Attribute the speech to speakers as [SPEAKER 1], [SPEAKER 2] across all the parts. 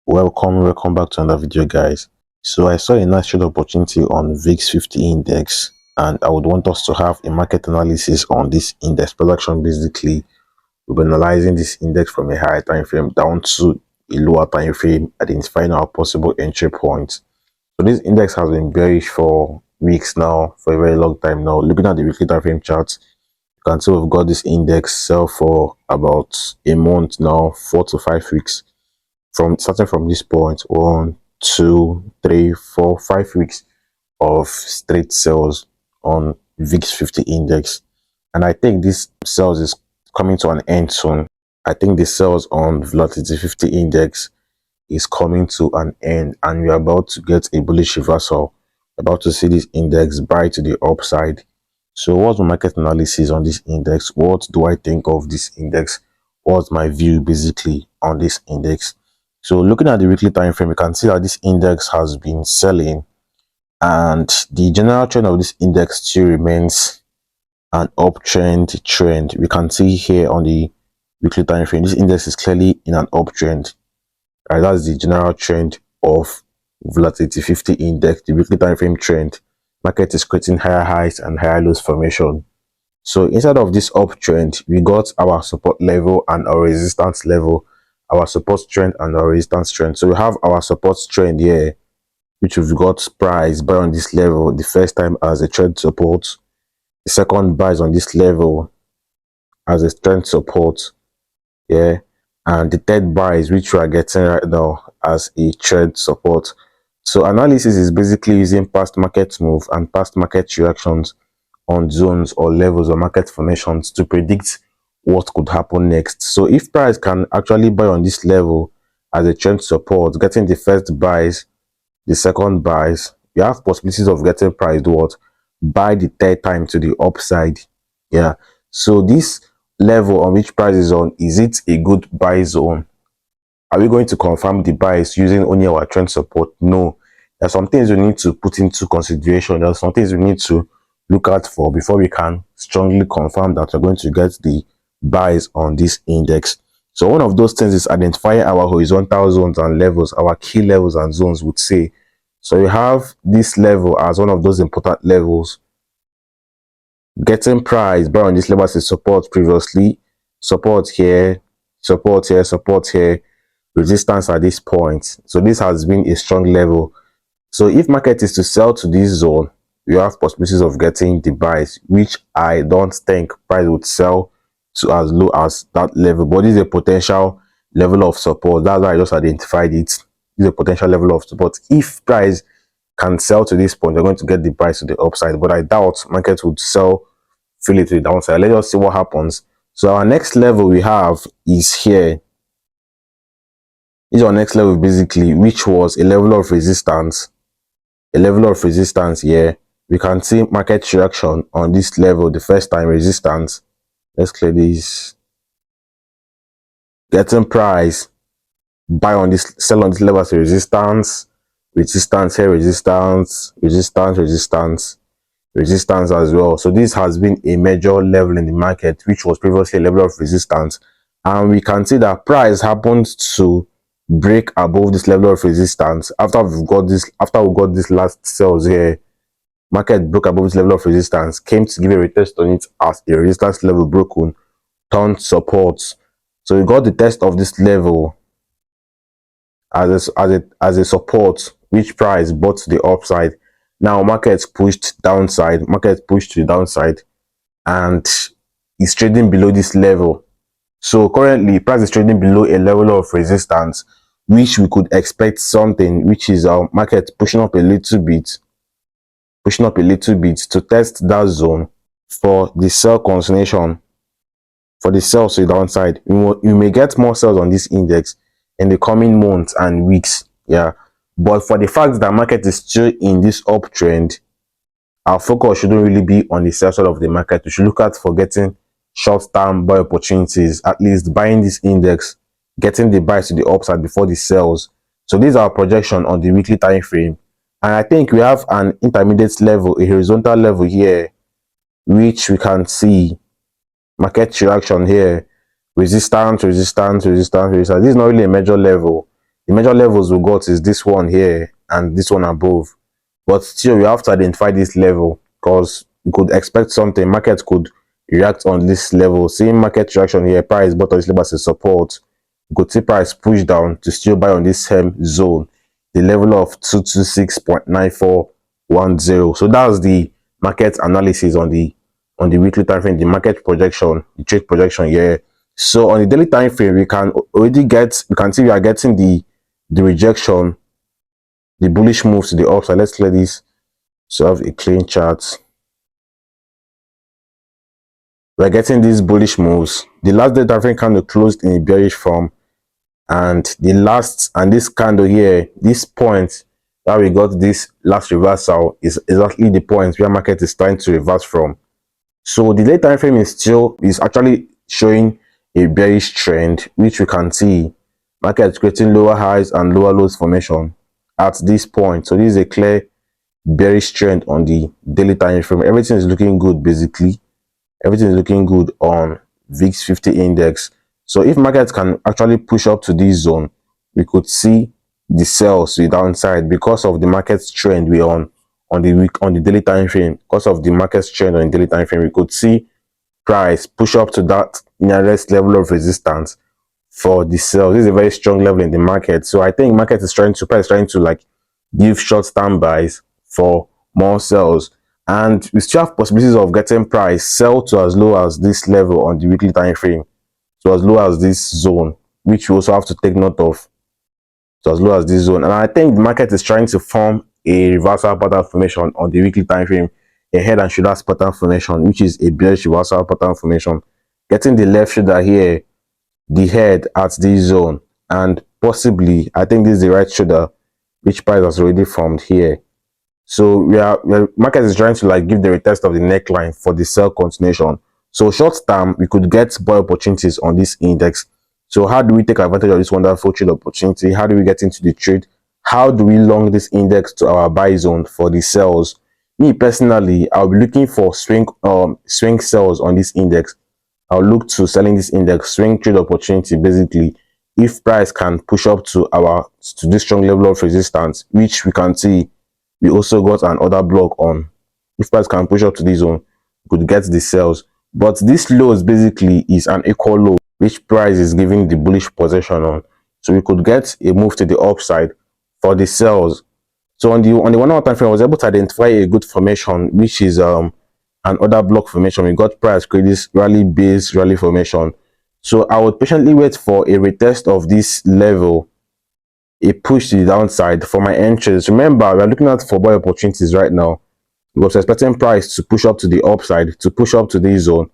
[SPEAKER 1] Welcome back to another video, guys. So I saw a nice trade opportunity on VIX 50 index, and I would want us to have a market analysis on this index production. Basically, we'll be analyzing this index from a higher time frame down to a lower time frame, identifying our possible entry points. So this index has been bearish for weeks now, for a very long time now. Looking at the weekly time frame chart, you can see we've got this index sell for about a month now, 4 to 5 weeks. From starting from this point, 1, 2, 3, 4, 5 weeks of straight sales on VIX 50 index, and I think this sales is coming to an end soon. I think the sales on Volatility 50 index is coming to an end, and we're about to get a bullish reversal. About to see this index buy to the upside. So what's my market analysis on this index? What do I think of this index? What's my view basically on this index? So looking at the weekly time frame, you can see that this index has been selling, and the general trend of this index still remains an uptrend trend. We can see here on the weekly time frame, this index is clearly in an uptrend. Right, that's the general trend of Volatility 50 index, the weekly time frame trend. Market is creating higher highs and higher lows formation. So inside of this uptrend, we got our support level and our resistance level, our support strength and our resistance strength. So we have our support strength here, which we've got price buy on this level the first time as a trend support, the second buys on this level as a trend support, yeah, and the third buys which we are getting right now as a trend support. So analysis is basically using past market move and past market reactions on zones or levels or market formations to predict what could happen next. So if price can actually buy on this level as a trend support, getting the first buys, the second buys, you have possibilities of getting price to what? Buy the third time to the upside. Yeah. So this level on which price is on, is it a good buy zone? Are we going to confirm the buys using only our trend support? No. There are some things we need to put into consideration. There are some things we need to look out for before we can strongly confirm that we're going to get the buys on this index. So one of those things is identifying our horizontal zones and levels, our key levels and zones would say. So you have this level as one of those important levels. Getting price buy on this level as a support previously, support here, support here, support here, resistance at this point. So this has been a strong level. So if market is to sell to this zone, you have possibilities of getting the buys, which I don't think price would sell to as low as that level, but this is a potential level of support. That's why I just identified it. This is a potential level of support. If price can sell to this point, you're going to get the price to the upside, but I doubt market would sell fully to the downside. Let's just see what happens. So our next level we have is here. This is our next level basically, which was a level of resistance. A level of resistance here. We can see market reaction on this level the first time, resistance. Let's clear this. Getting price buy on this, sell on this level as a resistance, resistance here, resistance, resistance, resistance, resistance as well. So this has been a major level in the market, which was previously a level of resistance, and we can see that price happened to break above this level of resistance after we got this last sales here. Market broke above this level of resistance, came to give a retest on it as a resistance level broken, turned support. So we got the test of this level as a support, which price bought to the upside. Now market's pushed downside, market pushed to the downside, and is trading below this level. So currently price is trading below a level of resistance, which we could expect something, which is our market pushing up a little bit to test that zone for the sell continuation, for the sales to the downside. You may get more sales on this index in the coming months and weeks, yeah, but for the fact that market is still in this uptrend, our focus shouldn't really be on the sell side of the market. We should look at for getting short-term buy opportunities, at least buying this index, getting the buys to the upside before the sells. So these are our projection on the weekly time frame, and I think we have an intermediate level, a horizontal level here, which we can see market reaction here, resistance, resistance, resistance, resistance. This is not really a major level. The major levels we got is this one here and this one above, but still we have to identify this level because we could expect something. Market could react on this level. Seeing market reaction here, price bought on this level as a support, we could see price push down to still buy on this same zone, the level of 226.9410. So that's the market analysis on the weekly time frame, the market projection, the trade projection here. So on the daily time frame, we can see we are getting the rejection, the bullish moves to the upside. Let's clear this so have a clean chart. We're getting these bullish moves. The last day time frame candle closed in a bearish form, and this candle here, this point that we got this last reversal is exactly the point where market is trying to reverse from. So the day time frame is actually showing a bearish trend, which we can see market creating lower highs and lower lows formation at this point. So this is a clear bearish trend on the daily time frame. Everything is looking good. Basically everything is looking good on VIX 50 index. So if markets can actually push up to this zone, we could see the sells to the downside because of the market's trend we on the daily time frame. Because of the market's trend on the daily time frame, we could see price push up to that nearest level of resistance for the sell. This is a very strong level in the market. So I think market is trying to like give short standbys for more sells, and we still have possibilities of getting price sell to as low as this level on the weekly time frame, to as low as this zone, which we also have to take note of, to as low as this zone. And I think the market is trying to form a reversal pattern formation on the weekly time frame, a head and shoulders pattern formation, which is a bearish reversal pattern formation, getting the left shoulder here, the head at this zone, and possibly I think this is the right shoulder, which price has already formed here. So the market is trying to like give the retest of the neckline for the sell continuation. So short term, we could get buy opportunities on this index. So how do we take advantage of this wonderful trade opportunity? How do we get into the trade? How do we long this index to our buy zone for the sells? Me personally, I'll be looking for swing sells on this index. I'll look to selling this index, swing trade opportunity basically, if price can push up to this strong level of resistance, which we can see we also got an order block on. If price can push up to this zone, we could get the sells. But this lows basically is an equal low, which price is giving the bullish position on. So we could get a move to the upside for the sells. So on the 1 hour time frame, I was able to identify a good formation, which is an order block formation. We got price create this rally-based rally formation. So I would patiently wait for a retest of this level, a push to the downside for my entries. Remember, we're looking at for buy opportunities right now because we're expecting price to push up to the upside, to push up to this zone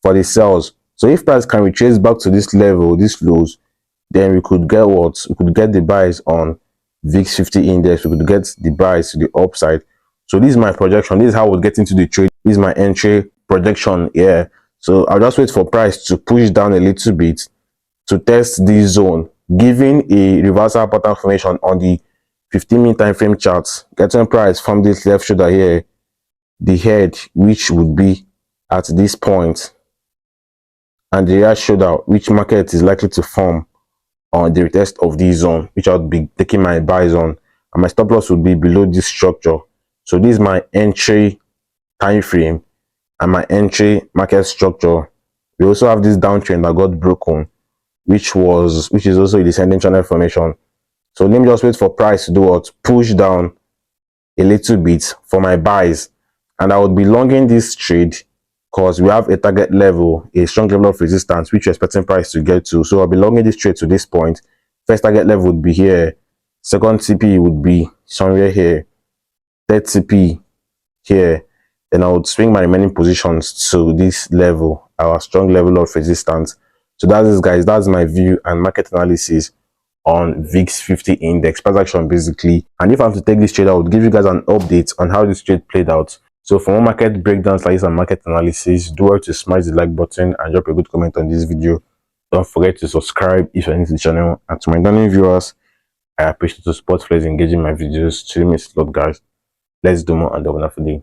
[SPEAKER 1] for the sells. So if price can retrace back to this level, this lows, then we could get what? We could get the buys on VIX 50 index. We could get the buys to the upside. So this is my projection. This is how we'll get into the trade. This is my entry projection here. So I'll just wait for price to push down a little bit to test this zone, giving a reversal pattern formation on the 15-minute time frame charts, getting price from this left shoulder here, the head, which would be at this point, and the right shoulder, which market is likely to form on the retest of this zone, which I'll be taking my buy zone, and my stop loss would be below this structure. So this is my entry time frame and my entry market structure. We also have this downtrend that got broken, which is also a descending channel formation. So let me just wait for price to do what? Push down a little bit for my buys, and I would be longing this trade because we have a target level, a strong level of resistance, which we're expecting price to get to. So I'll be longing this trade to this point. First target level would be here, second TP would be somewhere here, third TP here. Then I would swing my remaining positions to this level, our strong level of resistance. So that's it, guys. That's my view and market analysis on VIX 50 index price action basically. And if I have to take this trade, I would give you guys an update on how this trade played out. So for more market breakdowns like this and market analysis, do well to smash the like button and drop a good comment on this video. Don't forget to subscribe if you're new to the channel, and to my returning viewers, I appreciate the support for engaging my videos. To me, it's a lot, guys. Let's do more and have a wonderful day.